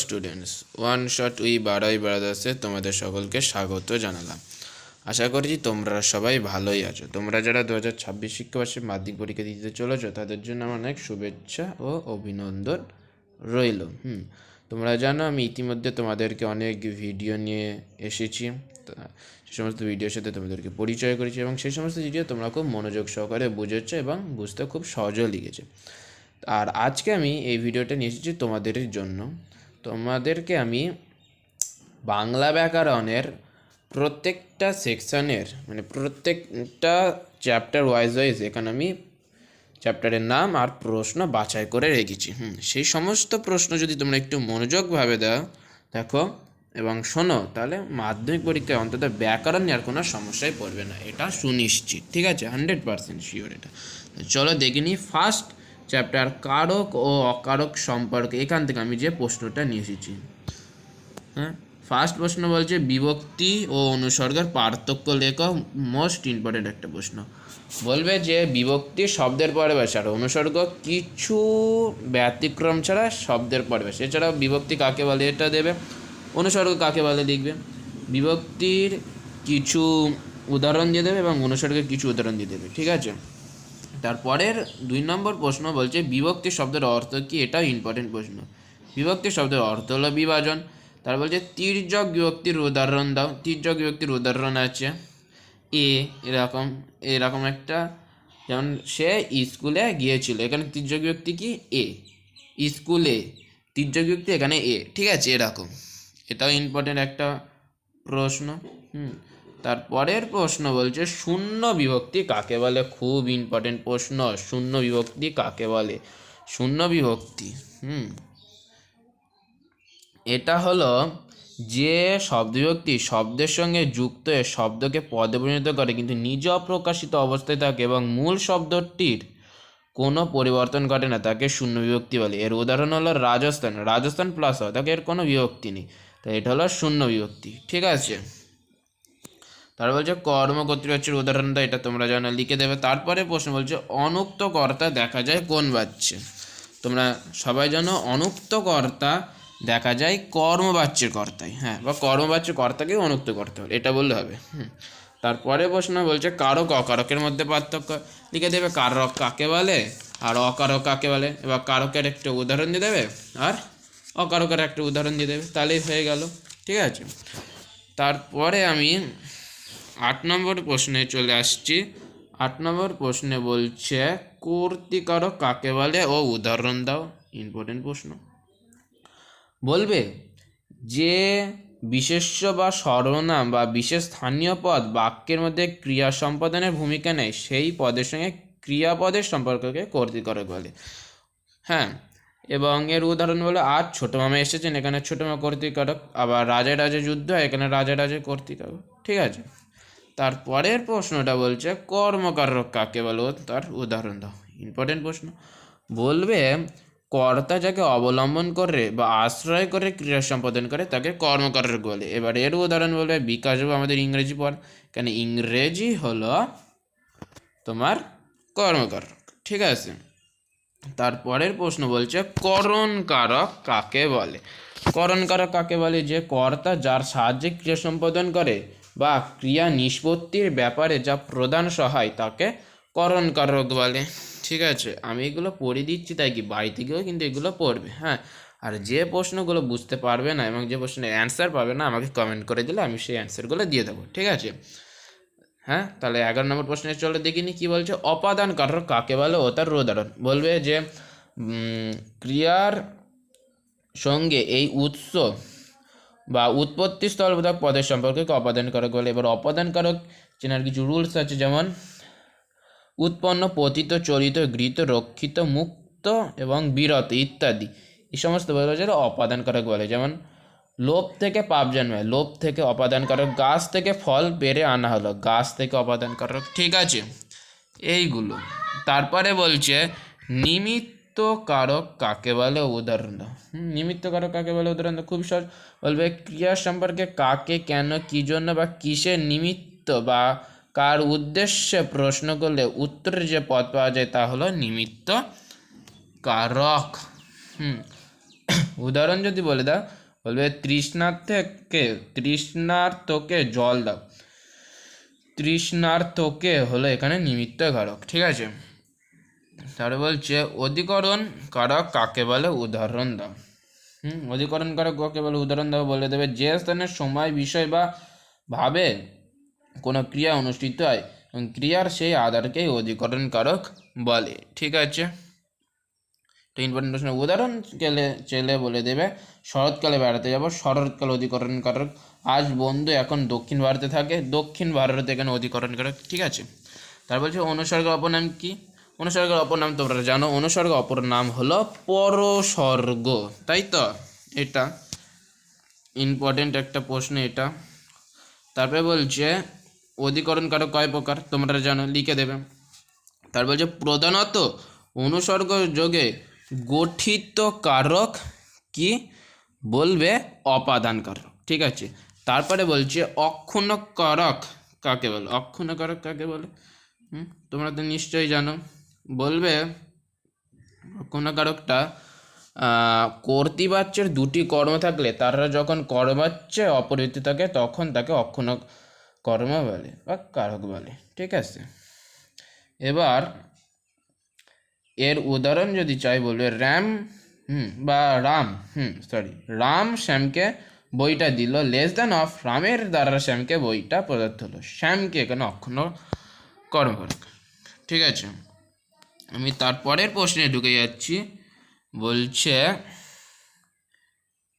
Students, one shot we বাড়াই ব্রাদার্সে তোমাদের সকলকে স্বাগত জানালাম। আশা করছি তোমরা সবাই ভালোই আছো। তোমরা যারা 2026 শিক্ষাবর্ষে মাধ্যমিক পরীক্ষা দিতে চলেছো তাদের জন্য আমার অনেক শুভেচ্ছা ও অভিনন্দন রইল। তোমরা জানো আমি ইতিমধ্যে তোমাদেরকে অনেক ভিডিও নিয়ে এসেছি, সে সমস্ত ভিডিওর সাথে তোমাদেরকে পরিচয় করেছি এবং সেই সমস্ত ভিডিও তোমরা খুব মনোযোগ সহকারে বুঝেছো এবং বুঝতে খুব সহজও লিখেছে। আর আজকে আমি এই ভিডিওটা নিয়ে এসেছি তোমাদের জন্য। তোমাদেরকে আমি বাংলা ব্যাকরণের প্রত্যেকটা সেকশনের মানে প্রত্যেকটা চ্যাপ্টার ওয়াইজ এখানে আমি চ্যাপ্টারের নাম আর প্রশ্ন বাছাই করে রেখেছি। সেই সমস্ত প্রশ্ন যদি তোমরা একটু মনোযোগভাবে দেখো এবং শোনো, তাহলে মাধ্যমিক পরীক্ষায় অন্তত ব্যাকরণ নিয়ে আর কোনো সমস্যায় পড়বে না, এটা সুনিশ্চিত। ঠিক আছে, 100% শিওর এটা। চলো দেখে নিই ফার্স্ট চ্যাপ্টার কারক ও অকারক সম্পর্কে। এখান থেকে আমি যে প্রশ্নটা নিয়ে এসেছি, ফার্স্ট প্রশ্ন বলছে বিভক্তি ও অনুসর্গের পার্থক্য লেখো। মোস্ট ইম্পর্টেন্ট একটা প্রশ্ন। বলবে যে বিভক্তি শব্দের পরে বসে আর অনুসর্গ কিছু ব্যতিক্রম ছাড়া শব্দের পরে বসে। এছাড়াও বিভক্তি কাকে বলে এটা দেবে, অনুসর্গ কাকে বলে লিখবে, বিভক্তির কিছু উদাহরণ দিয়ে দেবে এবং অনুসর্গের কিছু উদাহরণ দিয়ে দেবে। ঠিক আছে, তারপরের 2 নম্বর প্রশ্ন বলছে বিভক্তি শব্দের অর্থ কি। এটাও ইম্পর্টেন্ট প্রশ্ন। বিভক্তি শব্দের অর্থ হলো বিভাজন। তার বলছে তির্যক বিভক্তির উদাহরণ দাও। তির্যক বিভক্তির উদাহরণ আছে এরকম একটা, যেমন সে স্কুলে গিয়েছিল, এখানে তির্যক বিভক্তি কি স্কুলে, তির্যক বিভক্তি এখানে ঠিক আছে, এরকম। এটাও ইম্পর্টেন্ট একটা প্রশ্ন। তারপরের প্রশ্ন বলছে শূন্য বিভক্তি কাকে বলে। খুব ইম্পর্টেন্ট প্রশ্ন, শূন্য বিভক্তি কাকে বলে। শূন্য বিভক্তি এটা হলো যে শব্দবিভক্তি শব্দের সঙ্গে যুক্ত হয়ে শব্দকে পদে পরিণত করে কিন্তু নিজ অপ্রকাশিত অবস্থায় থাকে এবং মূল শব্দটির কোনো পরিবর্তন ঘটে না, তাকে শূন্য বিভক্তি বলে। এর উদাহরণ হলো রাজস্থান প্লাস হয়, তাকে এর কোনো বিভক্তি নেই, তাই এটা হলো শূন্য বিভক্তি। ঠিক আছে, তারপর বলছে কর্ম কর্তৃবাচ্যের উদাহরণটা, এটা তোমরা জানো, লিখে দেবে। তারপরে প্রশ্ন বলছে অনুক্ত কর্তা দেখা যায় কোন বাচ্যে। তোমরা সবাই জানো অনুক্ত কর্তা দেখা যায় কর্মবাচ্যের কর্তায়, বা কর্মবাচ্যের কর্তাকেই অনুক্ত করতে হবে, এটা বললে হবে। তারপরে প্রশ্ন বলছে কারক অকারকের মধ্যে পার্থক্য, লিখে দেবে কারক কাকে বলে আর অকারক কাকে বলে। এবার কারকের একটা উদাহরণ দিয়ে দেবে আর অকারকের একটা উদাহরণ দিয়ে দেবে, তাহলেই হয়ে গেল। ঠিক আছে, তারপরে আমি 8 নম্বর প্রশ্নে চলে আসছি। 8 নম্বর প্রশ্নে বলছে কর্তৃকারক কাকে বলে ও উদাহরণ দাও। ইম্পর্টেন্ট প্রশ্ন। বলবে যে বিশেষ্য বা সর্বনাম বা বিশেষ স্থানীয় পদ বাক্যের মধ্যে ক্রিয়া সম্পাদনের ভূমিকা নেয় সেই পদের সঙ্গে ক্রিয়াপদের সম্পর্ককে কর্তৃকারক বলে। এবং এর উদাহরণ বলে আজ ছোট মামা এসেছেন, এখানে ছোট মামা কর্তৃকারক। আবার রাজায় রাজে যুদ্ধ, এখানে রাজায় রাজে কর্তৃকারক। ঠিক আছে, তারপরের প্রশ্নটা বলছে কর্মকারক কাকে বলো, তার উদাহরণ দাও। ইম্পর্টেন্ট প্রশ্ন। বলবে কর্তা যাকে অবলম্বন করে বা আশ্রয় করে ক্রিয়া সম্পাদন করে তাকে কর্মকারক বলে। এবার এর উদাহরণ বলবে বিকাশবাবু আমাদের ইংরেজি পড়, কেন ইংরেজি হলো তোমার কর্মকারক। ঠিক আছে, তারপরের প্রশ্ন বলছে করণকারক কাকে বলে। করণকারক কাকে বলে, যে কর্তা যার সাহায্যে ক্রিয়া সম্পাদন করে বা ক্রিয়া নিষ্পত্তির ব্যাপারে যা প্রধান সহায় তাকে করণকারক বলে। ঠিক আছে, আমি এগুলো পড়ে দিচ্ছি, তাই কি বাড়ি থেকেও কিন্তু এগুলো পড়বে। আর যে প্রশ্নগুলো বুঝতে পারবে না এবং যে প্রশ্নের অ্যান্সার পাবে না আমাকে কমেন্ট করে দিলে আমি সেই অ্যান্সারগুলো দিয়ে দেবো। ঠিক আছে, তাহলে 11 নম্বর প্রশ্নে চলে দেখিনি কি বলছে অপাদান কারক কাকে বলে ও তার উদাহরণ। বলবে যে ক্রিয়ার সঙ্গে এই উৎস বা উৎপত্তি স্থলবোধক পদের সম্পর্কে অপাদান কারক বলে। এবার অপাদান কারক চেনার কিছু রুলস আছে, যেমন উৎপন্ন, পতিত, চরিত, গৃহীত, রক্ষিত, মুক্ত এবং বিরত ইত্যাদি, এই সমস্ত বলে যেটা অপাদান কারক বলে। যেমন লোভ থেকে পাপ জন্মায়, লোভ থেকে অপাদান কারক। গাছ থেকে ফল পেরে আনা হলো, গাছ থেকে অপাদান কারক। ঠিক আছে, এইগুলো। তারপরে বলছে নিমিত্ত কারক কাকে বলে উদাহরণ দাও। নিমিত্ত কারক কাকে বলে উদাহরণ দাও, খুব সহজ। বলবে ক্রিয়া সম্পর্কে কাকে, কেন, কি জন্য বা কিসের নিমিত্ত বা কার উদ্দেশ্যে প্রশ্ন করলে উত্তরের যে পদ পাওয়া যায় তা হলো নিমিত্ত কারক। উদাহরণ যদি বলে দাও, বলবে তৃষ্ণার্তকে জল দাও। তৃষ্ণার্তকে হলো এখানে নিমিত্ত কারক, ঠিক আছে। তারপরে বলছে অধিকরণ কারক কাকে বলে, উদাহরণ দাও। অধিকরণ কারক কাকে বলে, উদাহরণ দাও। বলে দেবে যে স্থানে সময়, বিষয় বা ভাবে কোনো ক্রিয়া অনুষ্ঠিত হয় এবং ক্রিয়ার সেই আধারকেই অধিকরণ কারক বলে, ঠিক আছে। তো ইম্পর্টেন্ট প্রশ্ন, উদাহরণ চেলে বলে দেবে শরৎকালে বেড়াতে যাব, শরৎকাল অধিকরণ কারক। আজ বন্ধু এখন দক্ষিণ ভারতে থাকে, দক্ষিণ ভারতে এখানে অধিকরণ কারক, ঠিক আছে। তার বলছে অনুসর্গ অপর নাম কি, অনুসর্গের অপর নাম তোমরা জানো, অনুসর্গ অপর নাম হলো পরসর্গ, তাই তো। এটা ইম্পর্টেন্ট একটা প্রশ্ন এটা। তারপরে বলছে অধিকরণ কারক কয় প্রকার তোমরা জানো, লিখে দেবে। তারপর বলছে প্রধানত অনুসর্গ যোগে গঠিত কারক কি, বলবে অপাদান কারক, ঠিক আছে। তারপরে বলছে অক্ষুণ্ণ কারক কাকে বলে, অক্ষুণ্ণ কারক কাকে বলে, তোমরা তো নিশ্চয়ই জানো। বলবে অক্ষুণ্ণ কারকটা কর্তৃবাচ্যের দুটি কর্ম থাকলে তারা যখন কর্মবাচ্যে অপরিবর্তিত থাকে তখন তাকে অক্ষুণ্ণ কর্ম বলে বা কারক বলে, ঠিক আছে। এবার এর উদাহরণ যদি চাই, বলবে রাম শ্যামকে বইটা দিল, লেস দ্যান অফ, রামের দ্বারা শ্যামকে বইটা প্রদত্ত হলো। শ্যামকে এখানে অক্ষুণ্ণ কর্মকারক, ঠিক আছে। আমি তারপরের প্রশ্নে ঢুকে যাচ্ছি। বলছে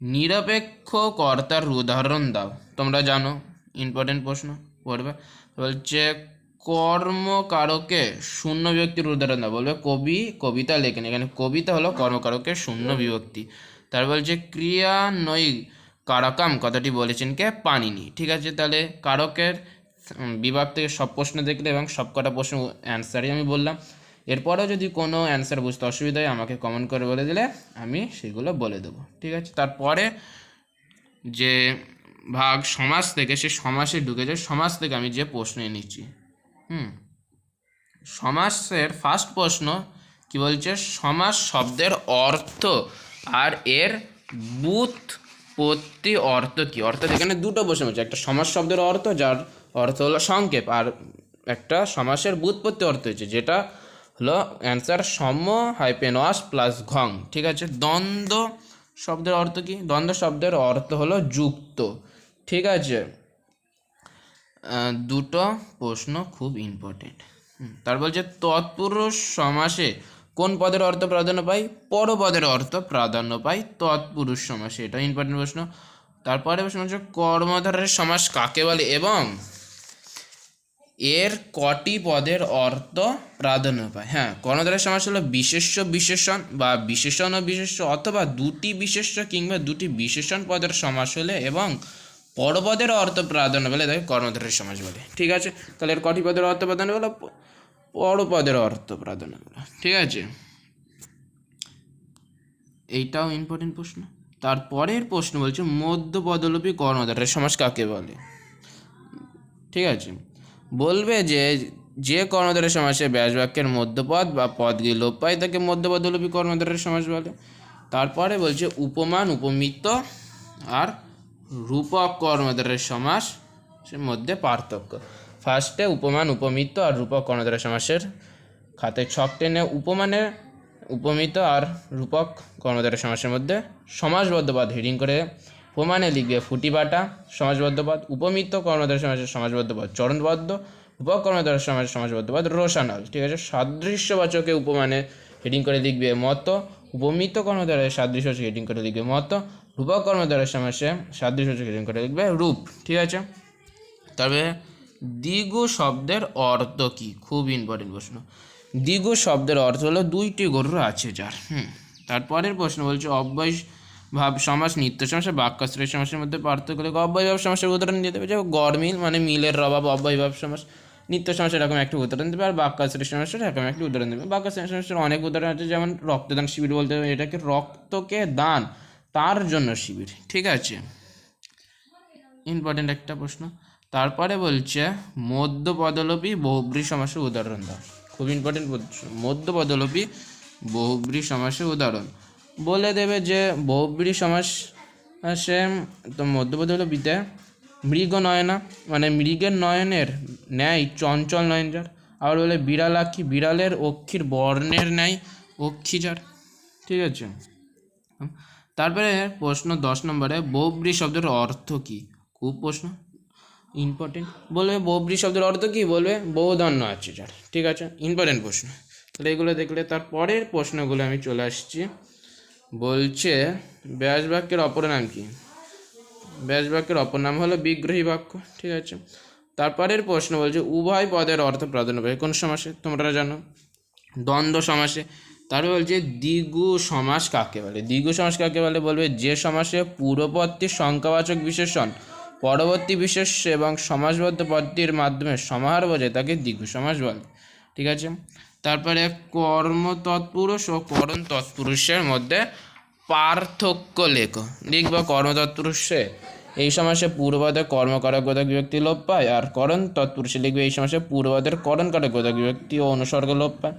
নিরপেক্ষ কর্তার উদাহরণ দাও, তোমরা জানো ইম্পর্টেন্ট প্রশ্ন পড়বে। বলছে কর্মকারকে শূন্য বিভক্তির উদাহরণ দাও, বলবে কবি কবিতা লেখেন, এখানে কবিতা হলো কর্মকারকের শূন্য বিভক্তি। তার বলছে ক্রিয়া নৈ কারকাম কথাটি বলেছেন কে, পানিনি, ঠিক আছে। তাহলে কারকের বিভাগ থেকে সব প্রশ্ন দেখলে এবং সব কটা প্রশ্ন অ্যান্সারই আমি বললাম। এরপরেও যদি কোনো অ্যান্সার বুঝতে অসুবিধা হয় আমাকে কমেন্ট করে বলে দিলে আমি সেগুলো বলে দেবো, ঠিক আছে। তারপরে যে ভাগ সমাজ থেকে, সে সমাসে ঢুকে যায়, সমাজ থেকে আমি যে প্রশ্ন নিচ্ছি, সমাসের ফার্স্ট প্রশ্ন কি বলছে, সমাস শব্দের অর্থ আর এর ব্যুৎপত্তি অর্থ কি। অর্থাৎ এখানে দুটো প্রশ্ন হচ্ছে, একটা সমাস শব্দের অর্থ যার অর্থ হলো সংক্ষেপ, আর একটা সমাসের ব্যুৎপত্তি অর্থ হচ্ছে যেটা হলো অ্যান্সার সম হাইপেনওয়াস প্লাস ঘং, ঠিক আছে। দ্বন্দ্ব শব্দের অর্থ কি, দ্বন্দ্ব শব্দের অর্থ হলো যুক্ত, ঠিক আছে। দুটো প্রশ্ন খুব ইম্পর্টেন্ট। তার বলছে তৎপুরুষ সমাসে কোন পদের অর্থ প্রাধান্য পায়, পরপদের অর্থ প্রাধান্য পায় তৎপুরুষ সমাসে, এটা ইম্পর্টেন্ট প্রশ্ন। তারপরে প্রশ্ন হচ্ছে কর্মধারের সমাস কাকে বলে এবং এর কটি পদের অর্থ প্রাধান্য পায়। কর্মধারের সমাস হলো বিশেষ্য বিশেষণ বা বিশেষণ ও বিশেষ্য, অথবা দুটি বিশেষ্য কিংবা দুটি বিশেষণ পদের সমাস হলে এবং পরপদের অর্থ প্রাধান্য পেলে তাকে কর্মধারের সমাস বলে, ঠিক আছে। তাহলে এর কটি পদের অর্থ প্রাধান্য পেলো, পরপদের অর্থ প্রাধান্য পেলো, ঠিক আছে। এইটাও ইম্পর্টেন্ট প্রশ্ন। তারপরের প্রশ্ন বলছে মধ্যপদলোপী কর্মধারের সমাস কাকে বলে, ঠিক আছে। বলবে যে কর্মধারের সমাসে ব্যাস বাক্যের মধ্যপদ বা পদগুলি লোপ পায় তাকে মধ্যপদলোপী কর্মধারের সমাস বলে। তারপরে বলছে উপমান উপমিত আর রূপক কর্মধারের সমাসের মধ্যে পার্থক্য। ফার্স্টে উপমান উপমিত আর রূপক কর্মধারের সমাসের খাতায় ছক টেনে উপমানের উপমিত আর রূপক কর্মধারের সমাসের মধ্যে সমাসবদ্ধ পদ হেডিং করে উপমানে লিখবে ফুটিবাটা সমাসবদ্ধ পদ, উপমিত কর্মধারের সমাসের সমাসবদ্ধ পদ চরণবদ্ধ, রূপক কর্মধারের সমাসের সমাসবদ্ধ পদ রোশানল, ঠিক আছে। সাদৃশ্যবাচকে উপমানে হেডিং করে লিখবে মত, উপমিত কর্মধারের সাদৃশ্যবাচক হেডিং করে লিখবে মত, রূপক কর্মধারের সমাসে সাদৃশ্যবাচক হেডিং করে লিখবে রূপ, ঠিক আছে। তবে দ্বিগু শব্দের অর্থ কি, খুব ইম্পর্টেন্ট প্রশ্ন। দ্বিগু শব্দের অর্থ হলো দুইটি গরু আছে যার। তারপরের প্রশ্ন বলছে অব্যয় ভাব সমাস নিত্য সমাস বাক্যাশ্রয় সমাসের মধ্যে পার্থক্য করে অব্যয় ভাব সমাসের উদাহরণ দিয়ে দেবে, যে গড়মিল মানে মিলের অভাব অব্যয় ভাব সমাস, নিত্য সমাসের এরকম একটি উদাহরণ দেবে আর বাক্যাশ্রয় সমাসের এরকম একটি উদাহরণ দেবে। বাক্যাশ্রয় সমাসের অনেক উদাহরণ আছে, যেমন রক্তদান শিবির বলতে হবে এটাকে রক্তকে দান তার জন্য শিবির, ঠিক আছে। ইম্পর্টেন্ট একটা প্রশ্ন। তারপরে বলছে মধ্যপদলোপী বহুব্রী সমাসের উদাহরণ দাও, খুব ইম্পর্টেন্ট প্রশ্ন। মধ্যপদলোপী বহুব্রী সমাসের উদাহরণ বলে দেবে যে বহুব্রীহি সমাস সে তো মধ্যপদ হলো বিতে মৃগ নয়না, মানে মৃগের নয়নের ন্যায় চঞ্চল নয়ন যার। আবার বলে বিড়ালাক্ষী, বিড়ালের অক্ষির বর্ণের ন্যায় অক্ষি যার। ঠিক আছে। তারপরে প্রশ্ন 10 নম্বরে বহুব্রীহি শব্দের অর্থ কী? খুব প্রশ্ন ইম্পর্টেন্ট। বলবে বহুব্রীহি শব্দের অর্থ কী? বলবে বহুধন্য আছে যার। ঠিক আছে, ইম্পর্টেন্ট প্রশ্ন। তাহলে এগুলো দেখলে তারপরের প্রশ্নগুলো আমি চলে আসছি। বলছে ব্যাস বাক্যের অপর নাম কি? ব্যাস বাক্যের অপর নাম হলো বিগ্রহী বাক্য। ঠিক আছে। তারপরের প্রশ্ন বলছে উভয় পদের অর্থ প্রাধান্য পায় কোন সমাসে? তোমরা জানো দ্বন্দ্ব সমাসে। তারপরে বলছে দ্বিগু সমাস কাকে বলে? দ্বিগু সমাস কাকে বলে? বলবে যে সমাসে পূর্ববর্তী সংখ্যাবাচক বিশেষণ পরবর্তী বিশেষ এবং সমাসবদ্ধ পদটির মাধ্যমে সমাহার বোঝায় তাকে দ্বিগু সমাস বলে। ঠিক আছে। তারপরে কর্ম তৎপুরুষ ও করণ তৎপুরুষের মধ্যে পার্থক্য লেখো। লিখব কর্ম তৎপুরুষে এই সমাসে পূর্বপদের কর্মকারক বোধক বিভক্তি লোপ পায়, আর করণ তৎপুরুষে লিখবে এই সমাসে পূর্বপদের করণকারক বোধক বিভক্তি ও অনুসর্গ লোপ পায়।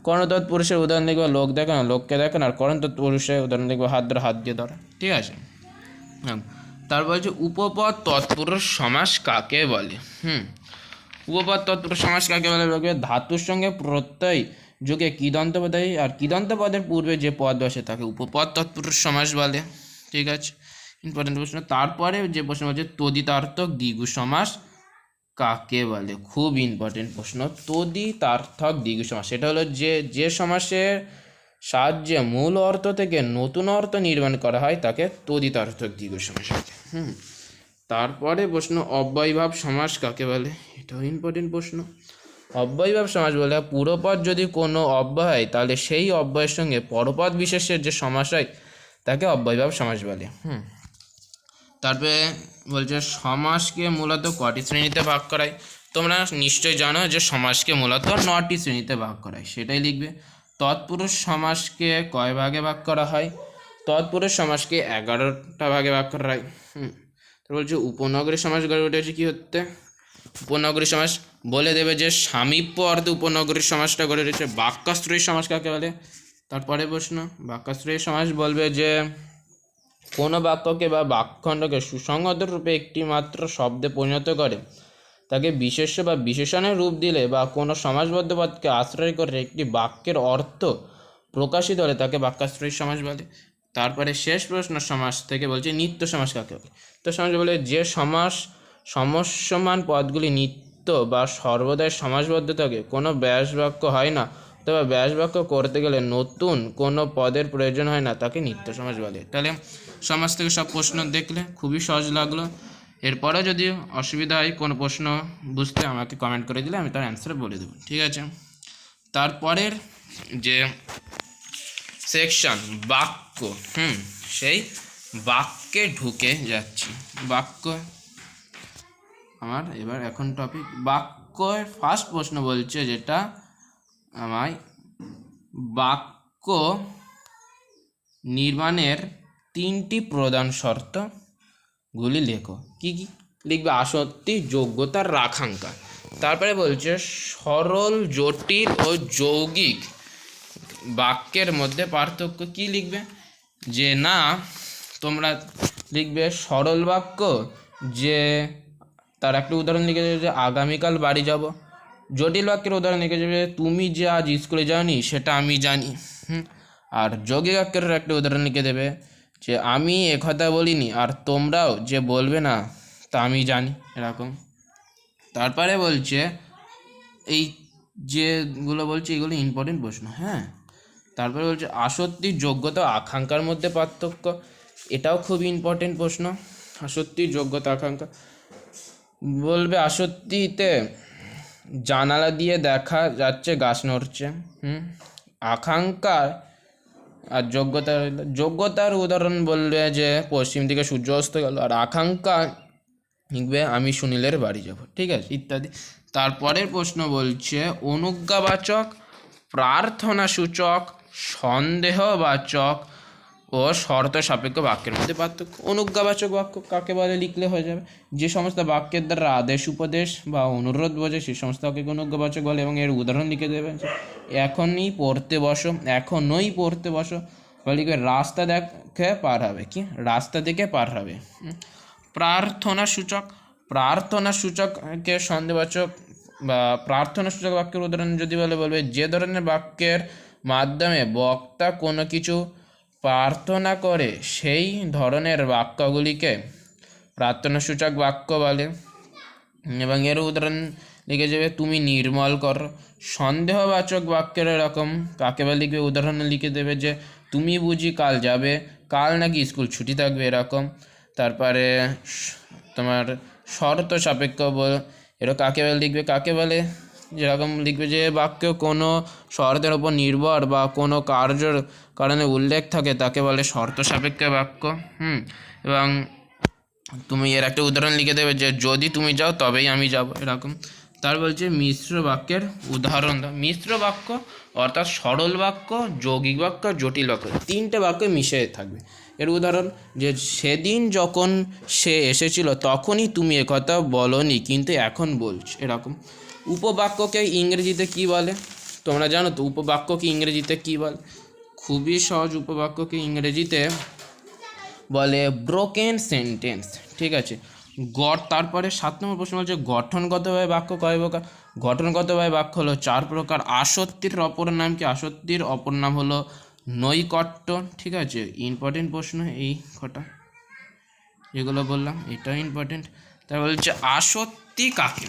কর্ণ তৎপুরুষের উদাহরণ লিখবে লোক দেখেন, লোককে দেখেন, আর করণ তৎপুরুষের উদাহরণ লিখবে হাত ধরে, হাত দিয়ে ধরা। ঠিক আছে। তারপর হচ্ছে উপপদ তৎপুরুষ সমাস কাকে বলে? উপপদ তৎপুরুষ সমাস কাকে বলে? ধাতুর সঙ্গে প্রত্যয় যোগে কৃদন্ত পদ হয়, আর কৃদন্ত পদের পূর্বে যে পদ বসে তাকে উপপদ তৎপুরুষ সমাস বলে। ঠিক আছে, ইম্পর্টেন্ট প্রশ্ন। তারপরে যে প্রশ্ন হচ্ছে তদিতার্থক দ্বিগু সমাস কাকে বলে? খুব ইম্পর্টেন্ট প্রশ্ন। তদিতার্থক দ্বিগু সমাস সেটা হলো যে সমাসের সাহায্যে মূল অর্থ থেকে নতুন অর্থ নির্মাণ করা হয় তাকে তদিতার্থক দ্বিগু সমাস বলে। তারপরে প্রশ্ন অব্যয়ভাব সমাস কাকে বলে? এটাও ইম্পর্টেন্ট প্রশ্ন। অব্যয়ভাব সমাস বলে পুরোপদ যদি কোনো অব্যয় হয় তাহলে সেই অব্যয়ের সঙ্গে পরপদ বিশেষের যে সমাস হয় তাকে অব্যয়ভাব সমাস বলে। তারপরে বলছে সমাসকে মূলত কটি শ্রেণীতে ভাগ করায়? তোমরা নিশ্চয়ই জানো যে সমাসকে মূলত 9টি শ্রেণীতে ভাগ করায়, সেটাই লিখবে। তৎপুরুষ সমাসকে কয় ভাগে ভাগ করা হয়? তৎপুরুষ সমাসকে 11টা ভাগে ভাগ করা হয়। তো বলছে উপনগরী সমাস গড়ে উঠেছে কি হতে? উপনগরী সমাস বলে দেবে যে সামীপ্য অর্থে উপনগরী সমাসটা গড়ে উঠেছে। বাক্যাশ্রয়ী সমাস কাকে বলে? তারপরে প্রশ্ন বাক্যাশ্রয়ী সমাস বলবে যে কোনো বাক্যকে বা বাক্যখণ্ডকে সুসংগত রূপে একটি মাত্র শব্দে পরিণত করে তাকে বিশেষ্য বা বিশেষণের রূপ দিলে বা কোনো সমাসবদ্ধ পদকে আশ্রয় করে একটি বাক্যের অর্থ প্রকাশিত হলে তাকে বাক্যাশ্রয়ী সমাস বলে। তারপরে শেষ প্রশ্ন সমাস থেকে বলছে নিত্য সমাস কাকে বলে? তো সমাস বলে যে সমাস সমস্যমান পদগুলি নিত্য বা সর্বদাই সমাসবদ্ধ থাকে, কোনো ব্যাস বাক্য হয় না, তবে ব্যাস বাক্য করতে গেলে নতুন কোনো পদের প্রয়োজন হয় না, তাকে নিত্য সমাস বলে। তাহলে সমাস থেকে সব প্রশ্ন দেখলে খুবই সহজ লাগলো। এরপরে যদি অসুবিধা হয় কোনো প্রশ্ন বুঝতে আমাকে কমেন্ট করে দিলে আমি তার অ্যান্সার বলে দেবো। ঠিক আছে। তারপরের যে সেকশন বাক্য, সেই বাক্যে ঢুকে যাচ্ছি। বাক্য আমার এবার এখন টপিক বাক্যের ফার্স্ট প্রশ্ন বলছে যেটা আমায় বাক্য নির্মাণের 3টি প্রধান শর্তগুলি লেখো। কি কি লিখবে? আসক্তি, যোগ্যতার, রাখাঙ্কা। তারপরে বলছে সরল, জটিল ও যৌগিক বাক্যের মধ্যে পার্থক্য। কি লিখবে? যে না তোমরা লিখবে সরল বাক্য, যে তার একটা উদাহরণ লিখে দেবে যে আগামীকাল বাড়ি যাব। জটিল বাক্যের উদাহরণ লিখে দেবে তুমি যে আজ স্কুলে যাওনি সেটা আমি জানি। আর যৌগিক বাক্যের একটা উদাহরণ লিখে দেবে যে আমি একথা বলিনি আর তোমরাও যে বলবে না তা আমি জানি, এরকম। তারপরে বলছে এই যেগুলো বলছে এগুলো ইম্পর্টেন্ট প্রশ্ন। তারপরে বলছে আসক্তি, যোগ্যতা, আকাঙ্ক্ষার মধ্যে পার্থক্য। এটাও খুব ইম্পর্টেন্ট প্রশ্ন। আসক্তি, যোগ্যতা, আকাঙ্ক্ষা বলবে আসক্তিতে জানালা দিয়ে দেখা যাচ্ছে গাছ নড়ছে। আকাঙ্ক্ষা আর যোগ্যতার উদাহরণ বলবে যে পশ্চিম দিকে সূর্য অস্ত গেল। আর আকাঙ্ক্ষা লিখবে আমি সুনীলের বাড়ি যাব। ঠিক আছে, ইত্যাদি। তারপরের প্রশ্ন বলছে অনুজ্ঞাবাচক, প্রার্থনাসূচক, সন্দেহবাচক ও শর্ত সাপেক্ষ বাক্যের মধ্যে পার্থক্য। অনুজ্ঞাবাচক বাক্য কাকে বলে লিখলে হয়ে যাবে। যে সমস্ত বাক্যের দ্বারা আদেশ, উপদেশ বা অনুরোধ বোঝে সেই সমস্ত বাক্যকে অনুজ্ঞাবাচক বলে, এবং এর উদাহরণ লিখে দেবে যে এখনই পড়তে বসো, এখনই পড়তে বসো, লিখবে রাস্তা দেখে পার হবে, কি রাস্তা দেখে পার হবে। প্রার্থনা সূচক, প্রার্থনা সূচককে সন্দেহবাচক বা প্রার্থনা সূচক বাক্যের উদাহরণ যদি বলবে যে ধরনের বাক্যের মাধ্যমে বক্তা কোনো কিছু প্রার্থনা করে সেই ধরনের বাক্যগুলিকে প্রার্থনা সূচক বাক্য বলে। এবং এর উদাহরণ লিখে যাবে তুমি নির্মল কর। সন্দেহবাচক বাক্যের এরকম কাকে বা লিখবে, উদাহরণ লিখে দেবে যে তুমি বুঝি কাল যাবে, কাল নাকি স্কুল ছুটি থাকবে এরকম। তারপরে তোমার শর্ত সাপেক্ষ এটা কাকে বলে লিখবে, কাকে বলে যেরকম লিখবে যে বাক্য কোনো শর্তের ওপর নির্ভর বা কোনো কার্যর কারণে উল্লেখ থাকে তাকে বলে শর্ত সাপেক্ষ বাক্য। এবং তুমি এর একটা উদাহরণ লিখে দেবে যে যদি তুমি যাও তবেই আমি যাব এরকম। তার বলছে মিশ্র বাক্যের উদাহরণ দাও। মিশ্র বাক্য অর্থাৎ সরল বাক্য, যৌগিক বাক্য, জটিল বাক্য, তিনটে বাক্য মিশে থাকবে। এর উদাহরণ যে সেদিন যখন সে এসেছিল তখনই তুমি একথা বলনি কিন্তু এখন বলছ এরকম। উপবাক্যকে ইংরেজিতে কি বলে তোমরা জানো তো? উপবাক্যকে ইংরেজিতে কি বলে? খুবই সহজ, উপবাক্যকে ইংরেজিতে বলে ব্রোকেন সেন্টেন্স, ঠিক আছে। তারপরে 7 নম্বর প্রশ্ন বলছে গঠনগতভাবে বাক্য কয় প্রকার? গঠনগতভাবে বাক্য হলো 4 প্রকার। আসক্তির অপর নাম কি? আসক্তির অপর নাম হলো নৈকট্য, ঠিক আছে। ইম্পর্টেন্ট প্রশ্ন এই কটা যেগুলো বললাম, এটা ইম্পর্টেন্ট। তার বলছে আসক্তি কাকে,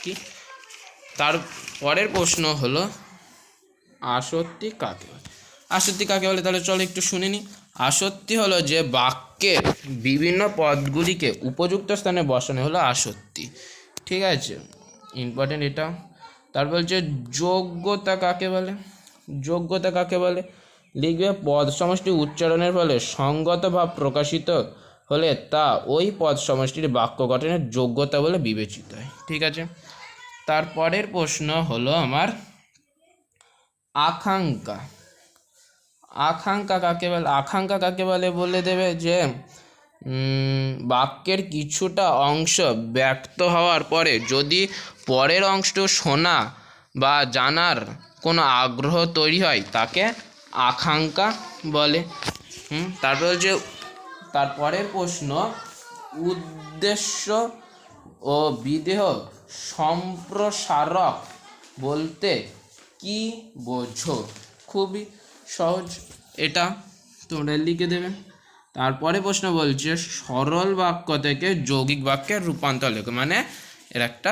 কি তার পরের প্রশ্ন হলো আসক্তি কাকে বলে। আসক্তি কাকে বলে তাহলে চলো একটু শুনে নিই। আসক্তি হলো যে বাক্যের বিভিন্ন পদগুলিকে উপযুক্ত স্থানে বসানো হলো আসক্তি, ঠিক আছে। ইম্পর্টেন্ট এটা। তারপর হচ্ছে যোগ্যতা কাকে বলে? যোগ্যতা কাকে বলে লিখবে পদ সমষ্টি উচ্চারণের ফলে সঙ্গত ভাব প্রকাশিত হলে তা ওই পদ সমষ্টির বাক্য গঠনের যোগ্যতা বলে বিবেচিত হয়, ঠিক আছে। তারপরের প্রশ্ন হলো আমার আকাঙ্ক্ষা। আকাঙ্ক্ষা কাকে বলে? আকাঙ্ক্ষা কাকে বলে বলে দেবে যে বাক্যের কিছুটা অংশ ব্যক্ত হওয়ার পরে যদি পরের অংশটি শোনা বা জানার কোনো আগ্রহ তৈরি হয় তাকে আকাঙ্ক্ষা বলে। তারপর হচ্ছে তারপরের প্রশ্ন উদ্দেশ্য ও বিদেহ সম্প্রসারক বলতে কি বোঝো? খুবই সহজ, এটা তোমরা লিখে দেবে। তারপরে প্রশ্ন বলছে সরল বাক্য থেকে যৌগিক বাক্যের রূপান্তর লেখো, মানে এর একটা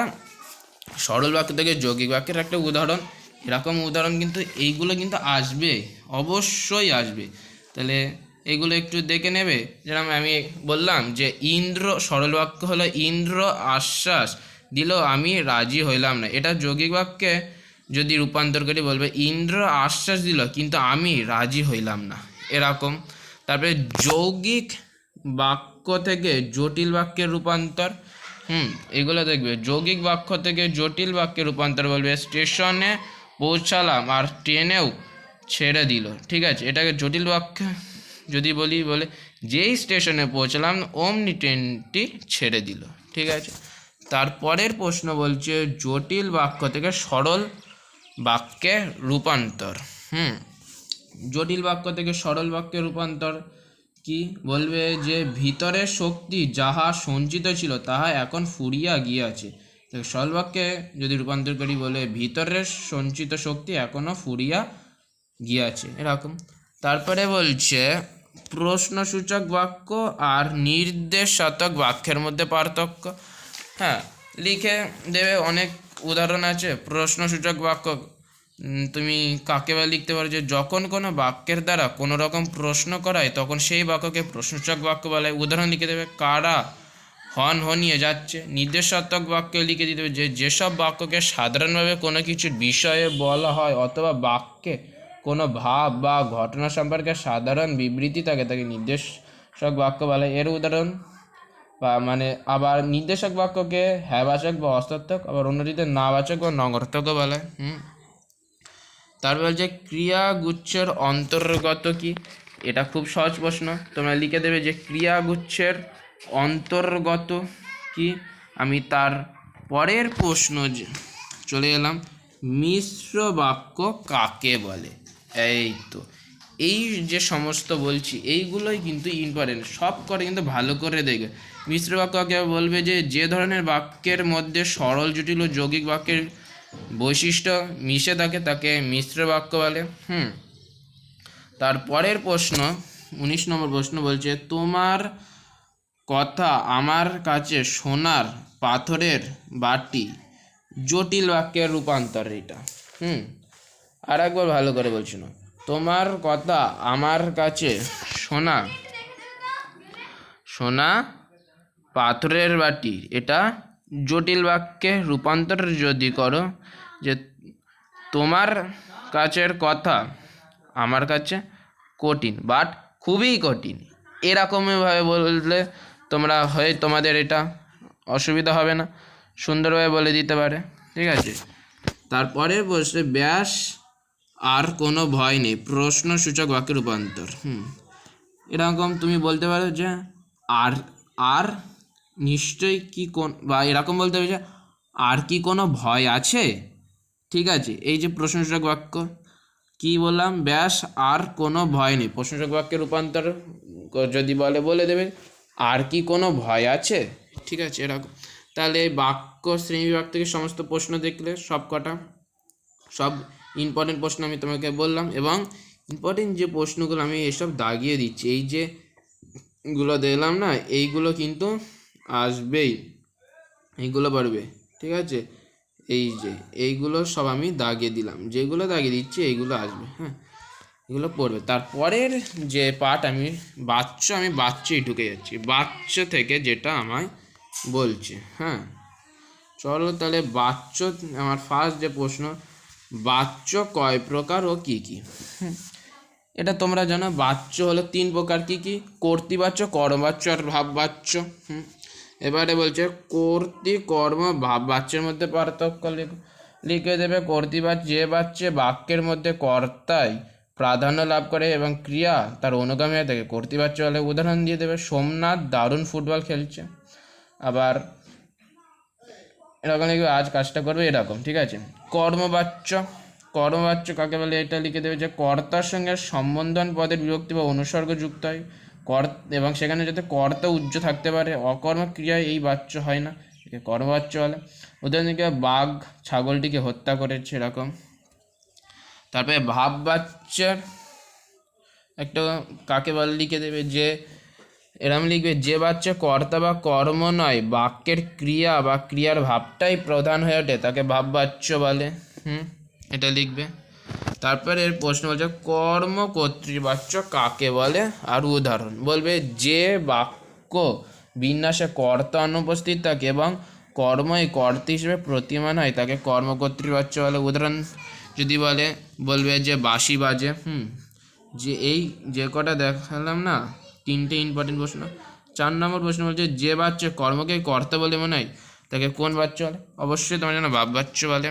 সরল বাক্য থেকে যৌগিক বাক্যের একটা উদাহরণ। এরকম উদাহরণ কিন্তু এইগুলো কিন্তু আসবে, অবশ্যই আসবে। তাহলে এগুলো একটু দেখে নেবে। যেরকম আমি বললাম যে ইন্দ্র, সরল বাক্য হলো ইন্দ্র আশ্বাস দিল আমি রাজি হইলাম না, এটা যৌগিক বাক্যে যদি রূপান্তর করে বলবে ইন্দ্র আশ্বাস দিল কিন্তু আমি রাজি হইলাম না এরকম। তারপরে যৌগিক বাক্য থেকে জটিল বাক্যের রূপান্তর, এগুলো দেখবে। যৌগিক বাক্য থেকে জটিল বাক্যের রূপান্তর বলবে স্টেশনে পৌঁছালাম আর ট্রেনেও ছেড়ে দিল, ঠিক আছে। এটাকে জটিল বাক্য যদি বলে যেই স্টেশনে পৌঁছালাম অমনি ট্রেনটি ছেড়ে দিল, ঠিক আছে। তারপরের প্রশ্ন বলছে জটিল বাক্য থেকে সরল বাক্যে রূপান্তর। জটিল বাক্য থেকে সরল বাক্যে রূপান্তর কি বলবে যে ভিতরের শক্তি যাহা সঞ্চিত ছিল তাহা এখন ফুরিয়া গিয়াছে। সরল বাক্যে যদি রূপান্তর করি বলে ভিতরের সঞ্চিত শক্তি এখনো ফুরিয়া গিয়াছে এরকম। তারপরে বলছে প্রশ্নসূচক বাক্য আর নির্দেশাত্মক বাক্যের মধ্যে পার্থক্য। লিখে দেবে, অনেক উদাহরণ আছে। প্রশ্নসূচক বাক্য তুমি কাকে বা লিখতে পারো যে যখন কোনো বাক্যের দ্বারা কোনো রকম প্রশ্ন করায় তখন সেই বাক্যকে প্রশ্নসূচক বাক্য বলে। উদাহরণ লিখে দেবে কারা হনিয়ে যাচ্ছে। নির্দেশাত্মক বাক্য লিখে দিতে হবে যে যেসব বাক্যকে সাধারণভাবে কোনো কিছুর বিষয়ে বলা হয় অথবা বাক্যে কোনো ভাব বা ঘটনা সম্পর্কে সাধারণ বিবৃতি থাকে তাকে নির্দেশক বাক্য বলে। এর উদাহরণ বা মানে আবার নির্দেশক বাক্যকে হ্যাবাচক বা অস্তার্থক, আবার অন্যটিতে নাবাচক বা নগরার্থকও বলে। তারপর যে ক্রিয়াগুচ্ছের অন্তর্গত কি? এটা খুব সহজ প্রশ্ন, তোমরা লিখে দেবে যে ক্রিয়াগুচ্ছের অন্তর্গত কি। আমি তার পরের প্রশ্ন চলে এলাম, মিশ্র বাক্য কাকে বলে? এই তো এই যে সমস্ত বলছি এইগুলোই কিন্তু ইম্পর্টেন্ট, সব করে কিন্তু ভালো করে দেখবে। মিশ্র বাক্য কাকে বলবে, যে ধরনের বাক্যের মধ্যে সরল, জটিল ও যৌগিক বাক্যের বৈশিষ্ট্য মিশে থাকে তাকে মিশ্র বাক্য বলে। তারপরের প্রশ্ন 19 নম্বর প্রশ্ন বলছে, তোমার কথা আমার কাছে সোনার পাথরের বাটি জটিল বাক্যের রূপান্তর। এটা আর একবার ভালো করে বলছি না, তোমার কথা আমার কাছে সোনা পাথরের বাটি, এটা জটিল বাক্যে রূপান্তর যদি করো, যে তোমার কাছের কথা আমার কাছে কঠিন বাট খুবই কঠিন, এরকমভাবে বললে তোমাদের এটা অসুবিধা হবে না, সুন্দরভাবে বলে দিতে পারে। ঠিক আছে, তারপরে বসে ব্যাস আর কোনো ভয় নেই প্রশ্নসূচক বাক্যে রূপান্তর। এরকম তুমি বলতে পারো যে আর নিশ্চয়ই কি কোন, বা এরকম বলতে হবে যে আর কি কোনো ভয় আছে। ঠিক আছে, এই যে প্রশ্নসূচক বাক্য কি বললাম, ব্যাস আর কোনো ভয় নেই, প্রশ্নসূচক বাক্যে রূপান্তর যদি বলে দেবে আর কি কোনো ভয় আছে। ঠিক আছে, এরকম। তাহলে বাক্য শ্রেণীবিভাগ থেকে সমস্ত প্রশ্ন দেখলে সব ইম্পর্টেন্ট প্রশ্ন আমি তোমাকে বললাম, এবং ইম্পর্টেন্ট যে প্রশ্নগুলো আমি এসব দাগিয়ে দিচ্ছি, এই যে গুলো দেখলাম না, এইগুলো কিন্তু আসবেই, এইগুলো পারবে। ঠিক আছে, এই যে এইগুলো সব আমি দাগিয়ে দিলাম, যেগুলো দাগিয়ে দিচ্ছি এইগুলো আসবে। এগুলো পড়বে। তারপরের যে পার্ট আমি বাচ্চাই ঢুকে যাচ্ছি, বাচ্চা থেকে যেটা আমায় বলছে। চলো তাহলে আমার ফার্স্ট যে প্রশ্ন, বাচ্য কয় প্রকার ও কি কি। এটা তোমরা জানো, বাচ্য হলো 3 প্রকার। কি কি? কর্তৃবাচ্য, কর্মবাচ্য আর ভাববাচ্য। এবারে বলছে কর্তৃ, কর্ম, ভাববাচ্যের মধ্যে পার্থক্য লিখে দেবে। কর্তৃবাচ্য যে বাচ্চে বাক্যের মধ্যে কর্তাই প্রাধান্য লাভ করে এবং ক্রিয়া তার অনুগামী হয়ে থাকে, কর্তৃবাচ্য হলে উদাহরণ দিয়ে দেবে, সোমনাথ দারুণ ফুটবল খেলছে। আবার এরকম লিখবে, আজ কাজটা করবে, এরকম। ঠিক আছে, কর্মবাচ্য কাকে বলে, এটা লিখে দেবে যে কর্তার সঙ্গে সম্বোধন পদের বিভক্তি বা অনুসর্গ যুক্ত হয় এবং সেখানে যাতে কর্তা উজ্জ থাকতে পারে, অকর্ম ক্রিয়ায় এই বাচ্য হয় না, একে কর্মবাচ্য বলে। উদাহরণ দিকে বাঘ ছাগলটিকে হত্যা করেছে, এরকম। তারপরে ভাববাচ্যের একটা কাকে বলে লিখে দেবে, যে এরম লিখবে, যে বাচ্চা কর্তা বা কর্ম নয়, বাক্যের ক্রিয়া বা ক্রিয়ার ভাবটাই প্রধান হয়ে ওঠে, তাকে ভাববাচ্য বলে। এটা লিখবে। তারপরে এর প্রশ্ন বলছে কর্মকর্তৃবাচ্য কাকে বলে, আর উদাহরণ বলবে, যে বাক্য বিন্যাসে কর্তা অনুপস্থিত থাকে এবং কর্মই কর্তা হিসেবে প্রতীয়মান হয় তাকে কর্মকর্তৃবাচ্য বলে। উদাহরণ যদি বলবে যে বাঁশি বাজে। যে এই যে কটা দেখালাম না, 3টে ইম্পর্টেন্ট প্রশ্ন। 4 নম্বর প্রশ্ন বলছে, যে বাচ্চা কর্মকে কর্তা বলে মনে হয় তাকে কোন বাচ্য বলে। অবশ্যই তোমার জন্য ভাববাচ্য বলে।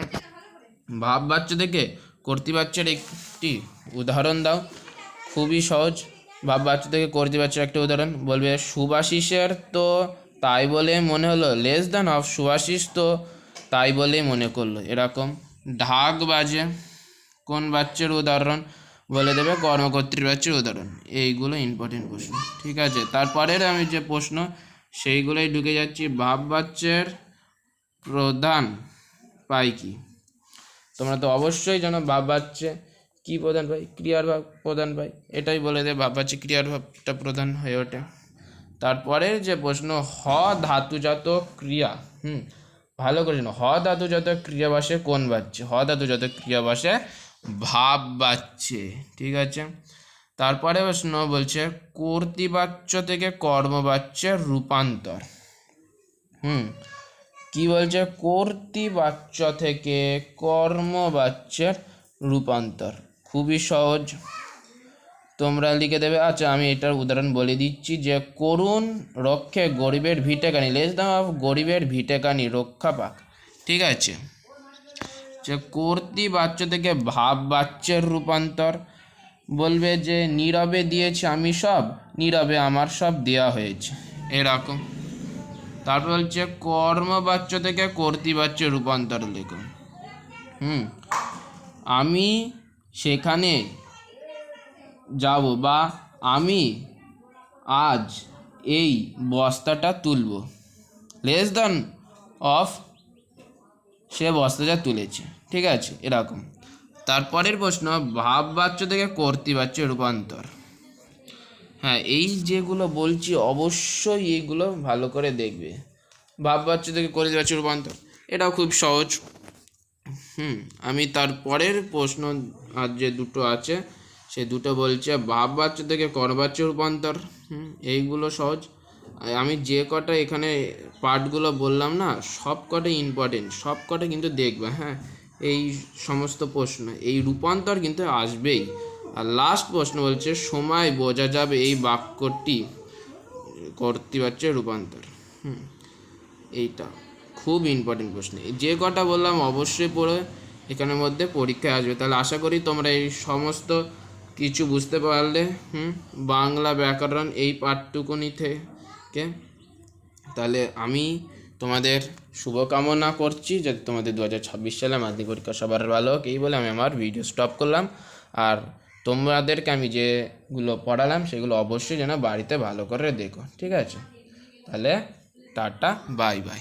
ভাববাচ্য থেকে কর্তৃবাচ্যের একটি উদাহরণ দাও। খুবই সহজ, ভাববাচ্য থেকে কর্তৃবাচ্যের একটা উদাহরণ বলবে, সুভাষিসের তো তাই বলে মনে হলো, লেস দ্যান অফ, সুভাষিস তো তাই বলেই মনে করলো, এরকম। ঢাক বাজে কোন বাচ্যের উদাহরণ বলে দেবে, কর্মকর্তৃবাচ্যের উদাহরণ। এইগুলো ইম্পর্টেন্ট প্রশ্ন। ঠিক আছে, তারপরের আমি যে প্রশ্ন সেইগুলোই ঢুকে যাচ্ছি। ভাববাচ্যের প্রধান পাই কি? তোমরা তো অবশ্যই জানো ভাববাচ্যে কি প্রধান পাই, ক্রিয়ার ভাব প্রধান পাই, এটাই বলে দেবে ভাববাচ্যে ক্রিয়ার ভাবটা প্রধান হয়ে ওঠে। তারপরে যে প্রশ্ন, হ ধাতুজাত ক্রিয়া। ভালো করে জানো, হ ধাতুজাত ক্রিয়া বসে কোন বাচ্চে? হ ধাতুজাত ক্রিয়া বসে ভাব বাচ্চে। ঠিক আছে, তারপরে প্রশ্ন বলছে কর্তৃবাচ্য থেকে কর্মবাচ্যের রূপান্তর। কি বলছে? কর্তৃবাচ্য থেকে কর্মবাচ্যের রূপান্তর। খুবই সহজ, তোমরা লিখে দেবে। আচ্ছা, আমি এটার উদাহরণ বলে দিচ্ছি, যে করুণ রক্ষে গরিবের ভিটেকানি, লেস দ্যান অফ, গরিবের ভিটেকানি রক্ষা পাক। ঠিক আছে, যে কর্তৃবাচ্য থেকে ভাববাচ্যের রূপান্তর বলবে, যে নীরবে দিয়েছি আমি সব, নীরবে আমার সব দেয়া হয়েছে, এরকম। তারপর বলছে কর্মবাচ্য থেকে কর্তৃবাচ্যের রূপান্তর লেখো। আমি সেখানে যাব বা আমি আজ এই বস্তাটা তুলব, লেস দ্যান অফ সে বস্তাটা তুলেছে, ঠিক আছে, এরকম। তারপরের প্রশ্ন, ভাববাচ্য থেকে কর্তৃবাচ্যে রূপান্তর। হ্যাঁ, এই যেগুলো বলছি অবশ্যই এইগুলো ভালো করে দেখবে। ভাববাচ্য থেকে কর্তৃবাচ্যে রূপান্তর, এটাও খুব সহজ। আমি তারপরের প্রশ্ন আর যে দুটো আছে সে দুটো বলছে ভাববাচ্য থেকে কর্মবাচ্য রূপান্তর। এইগুলো সহজ। আমি যে কটা এখানে পার্টগুলো বললাম না, সব কটাই ইম্পর্টেন্ট, সব কটা কিন্তু দেখবে। হ্যাঁ, এই সমস্ত প্রশ্ন এই রূপান্তর কিন্তু আসবেই। আর লাস্ট প্রশ্ন বলছে সময় বোঝা যাবে এই বাক্যটি কর্তৃবাচ্যে রূপান্তর। এইটা খুব ইম্পর্টেন্ট প্রশ্ন। যে কটা বললাম অবশ্যই পড়ে এখানের মধ্যে পরীক্ষায় আসবে। তাহলে আশা করি তোমরা এই সমস্ত কিছু বুঝতে পারলে। বাংলা ব্যাকরণ এই পাঠটুকুনি থেকে। তাহলে আমি তোমাদের শুভকামনা করছি যাতে তোমাদের 2026 সালে মাধ্যমিক পরীক্ষা সবার ভালো হোক, এই বলে আমি আমার ভিডিও স্টপ করলাম। আর তোমাদেরকে আমি যেগুলো পড়ালাম সেগুলো অবশ্যই যেন বাড়িতে ভালো করে দেখো, ঠিক আছে? তাহলে টাটা, বাই বাই।